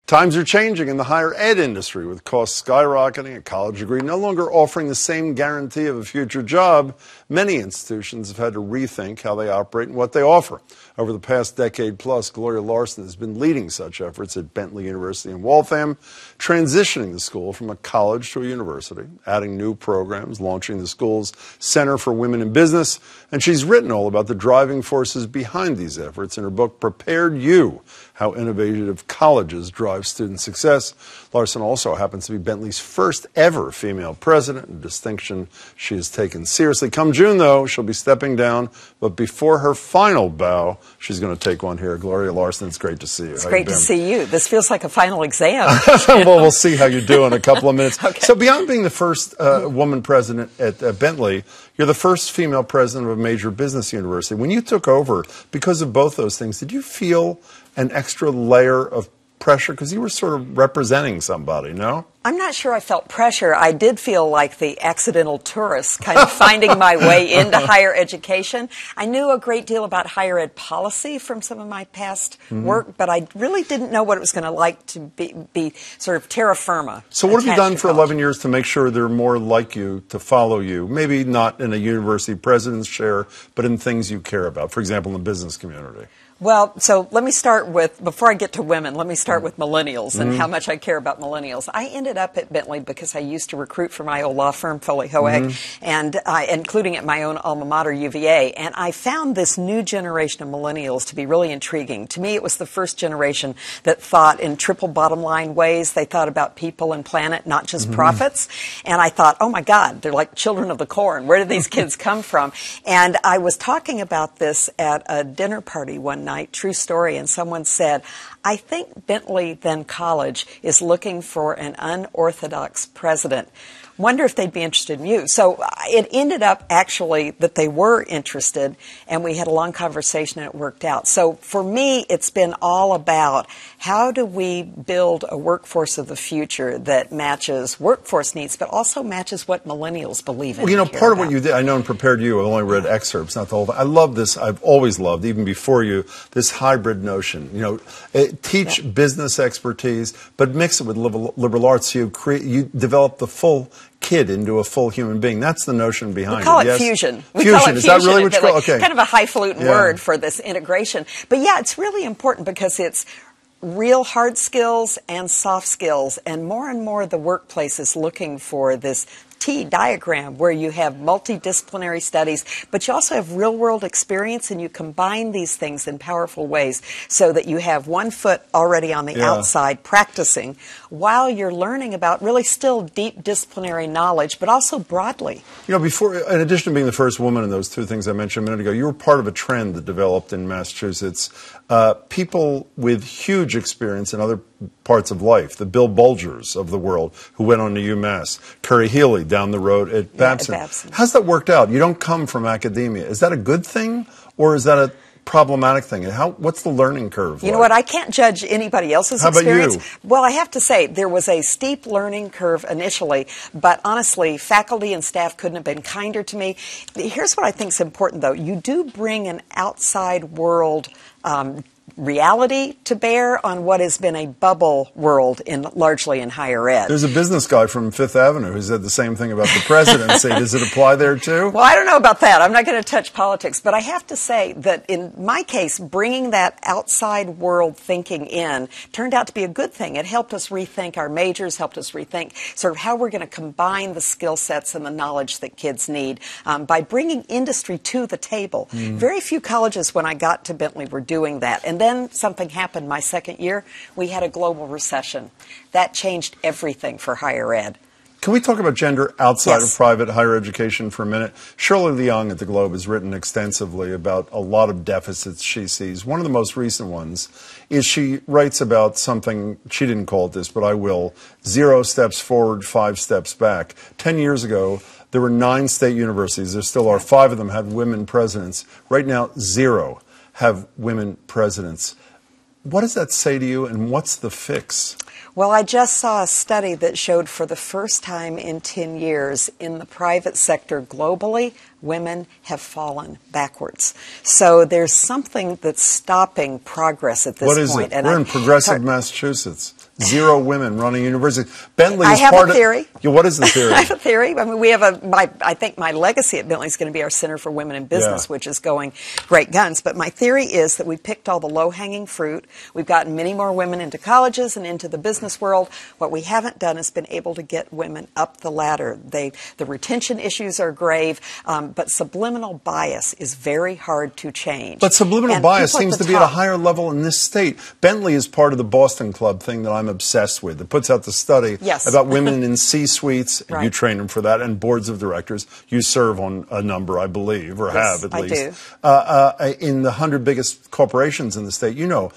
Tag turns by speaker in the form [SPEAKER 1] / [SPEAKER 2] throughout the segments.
[SPEAKER 1] Times are changing in the higher ed industry, with costs skyrocketing, a college degree no longer offering the same guarantee of a future job. Many institutions have had to rethink how they operate and what they offer. Over the past decade plus, Gloria Larson has been leading such efforts at Bentley University in Waltham, transitioning the school from a college to a university, adding new programs, launching the school's Center for Women in Business, and she's written all about the driving forces behind these efforts in her book, Prepared You: How Innovative Colleges Drive Student Success. Larson also happens to be Bentley's first ever female president, a distinction she has taken seriously. Come June, though, she'll be stepping down, but before her final bow, she's going to take one here. Gloria Larson, it's great to see you.
[SPEAKER 2] It's great to see you. This feels like a final exam.
[SPEAKER 1] Well, we'll see how you do in a couple of minutes.
[SPEAKER 2] Okay.
[SPEAKER 1] So beyond being the first woman president at Bentley, you're the first female president of a major business university. When you took over, because of both those things, did you feel an extra layer of pressure? Because you were sort of representing somebody, no?
[SPEAKER 2] I'm not sure I felt pressure. I did feel like the accidental tourist, kind of finding my way into higher education. I knew a great deal about higher ed policy from some of my past work, but I really didn't know what it was going to like to be sort of terra firma.
[SPEAKER 1] So what have you done for 11 years to make sure there are more like you to follow you? Maybe not in a university president's chair, but in things you care about, for example, in the business community.
[SPEAKER 2] Well, so let me start with, before I get to women, let me start with millennials and how much I care about millennials. I ended up at Bentley because I used to recruit for my old law firm, Foley Hoeg, and including at my own alma mater, UVA. And I found this new generation of millennials to be really intriguing. To me, it was the first generation that thought in triple bottom line ways. They thought about people and planet, not just profits. And I thought, oh my God, they're like children of the corn. Where did these kids come from? And I was talking about this at a dinner party one night. True story, and someone said, I think Bentley, then college, is looking for an unorthodox president. Wonder if they'd be interested in you. So it ended up actually that they were interested, and we had a long conversation and it worked out. So for me, it's been all about how do we build a workforce of the future that matches workforce needs, but also matches what millennials believe in.
[SPEAKER 1] Well, you know, part of what you did, I know in Prepared You, I've only read excerpts, not the whole thing. I love this. I've always loved, even before you, this hybrid notion. You know, teach business expertise, but mix it with liberal arts. So you develop the full kid into a full human being. That's the notion behind it.
[SPEAKER 2] We call it fusion.
[SPEAKER 1] Fusion. Is that really what you call it? Okay.
[SPEAKER 2] Kind of a highfalutin word for this integration. But yeah, it's really important because it's real hard skills and soft skills, and more the workplace is looking for this T diagram where you have multidisciplinary studies, but you also have real-world experience, and you combine these things in powerful ways so that you have one foot already on the outside practicing while you're learning about really still deep disciplinary knowledge, but also broadly.
[SPEAKER 1] You know, before, in addition to being the first woman in those two things I mentioned a minute ago, you were part of a trend that developed in Massachusetts. People with huge experience in other parts of life, the Bill Bulgers of the world who went on to UMass, Curry Healy down the road at Babson. How's that worked out? You don't come from academia. Is that a good thing, or is that a problematic thing? And what's the learning curve?
[SPEAKER 2] You know what? I can't judge anybody else's experience. How about you? Well, I have to say there was a steep learning curve initially, but honestly, faculty and staff couldn't have been kinder to me. Here's what I think is important, though. You do bring an outside world reality to bear on what has been a bubble world largely in higher ed.
[SPEAKER 1] There's a business guy from Fifth Avenue who said the same thing about the presidency. Does it apply there too?
[SPEAKER 2] Well, I don't know about that. I'm not going to touch politics, but I have to say that in my case, bringing that outside world thinking in turned out to be a good thing. It helped us rethink our majors, helped us rethink sort of how we're going to combine the skill sets and the knowledge that kids need by bringing industry to the table. Very few colleges when I got to Bentley were doing that. And then something happened my second year. We had a global recession. That changed everything for higher ed.
[SPEAKER 1] Can we talk about gender outside of private higher education for a minute? Shirley Leong at the Globe has written extensively about a lot of deficits she sees. One of the most recent ones is she writes about something, she didn't call it this, but I will, 0 steps forward, 5 steps back. 10 years ago, there were 9 state universities. There still are. 5 of them had women presidents. Right now, 0 have women presidents. What does that say to you, and what's the fix?
[SPEAKER 2] Well, I just saw a study that showed for the first time in 10 years in the private sector globally, women have fallen backwards. So there's something that's stopping progress at this point.
[SPEAKER 1] What is it? We're in progressive Massachusetts. 0 women running universities. Bentley is
[SPEAKER 2] I have
[SPEAKER 1] part
[SPEAKER 2] a theory.
[SPEAKER 1] What is the theory?
[SPEAKER 2] I have a theory. I mean, we have I think my legacy at Bentley is going to be our Center for Women in Business, which is going great guns. But my theory is that we picked all the low-hanging fruit. We've gotten many more women into colleges and into the business world. What we haven't done is been able to get women up the ladder. The retention issues are grave, but subliminal bias is very hard to change.
[SPEAKER 1] But subliminal bias seems to be at a higher level in this state. Bentley is part of the Boston Club thing that I'm obsessed with. It puts out the study about women in C-suites, and you train them for that, and boards of directors. You serve on a number, I believe, or have at least. I do. In the 100 biggest corporations in the state, 0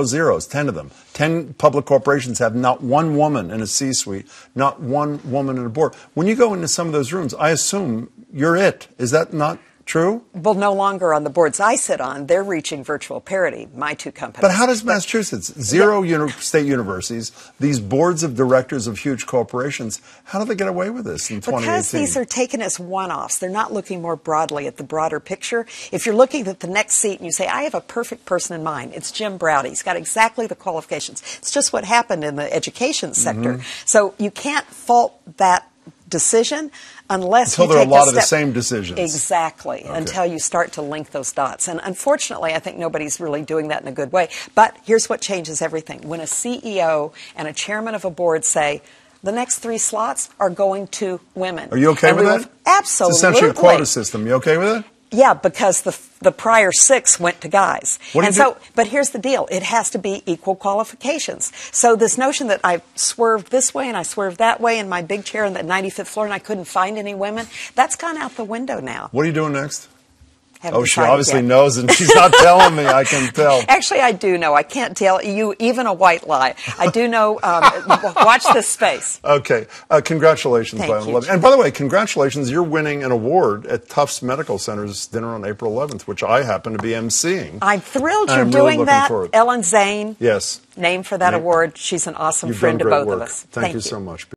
[SPEAKER 1] zeros, 10 of them. 10 public corporations have not one woman in a C-suite, not one woman in a board. When you go into some of those rooms, I assume you're it. Is that not true?
[SPEAKER 2] Well, no longer on the boards I sit on. They're reaching virtual parity, my 2 companies.
[SPEAKER 1] But how does Massachusetts, 0 state universities, these boards of directors of huge corporations, how do they get away with this in 2018?
[SPEAKER 2] Because these are taken as one-offs. They're not looking more broadly at the broader picture. If you're looking at the next seat and you say, I have a perfect person in mind, it's Jim Browdy. He's got exactly the qualifications. It's just what happened in the education sector. So you can't fault that decision unless
[SPEAKER 1] until there are a lot of the same decisions.
[SPEAKER 2] Exactly, until you start to link those dots. And unfortunately, I think nobody's really doing that in a good way. But here's what changes everything. When a CEO and a chairman of a board say, the next 3 slots are going to women.
[SPEAKER 1] Are you okay with that?
[SPEAKER 2] Absolutely.
[SPEAKER 1] It's essentially a quota system. You okay with it?
[SPEAKER 2] Yeah, because the prior 6 went to guys. But here's the deal. It has to be equal qualifications. So this notion that I swerved this way and I swerved that way in my big chair on the 95th floor and I couldn't find any women, that's gone out the window now.
[SPEAKER 1] What are you doing next?
[SPEAKER 2] She
[SPEAKER 1] obviously knows, and she's not telling me. I can tell.
[SPEAKER 2] Actually, I do know. I can't tell you even a white lie. I do know. Watch this space.
[SPEAKER 1] Okay. Congratulations.
[SPEAKER 2] Thank you.
[SPEAKER 1] And by the way, congratulations. You're winning an award at Tufts Medical Center's dinner on April 11th, which I happen to be emceeing.
[SPEAKER 2] I'm thrilled you're doing that. Ellen Zane.
[SPEAKER 1] Yes.
[SPEAKER 2] Named for that award. She's an awesome friend to both of us.
[SPEAKER 1] Thank you so much.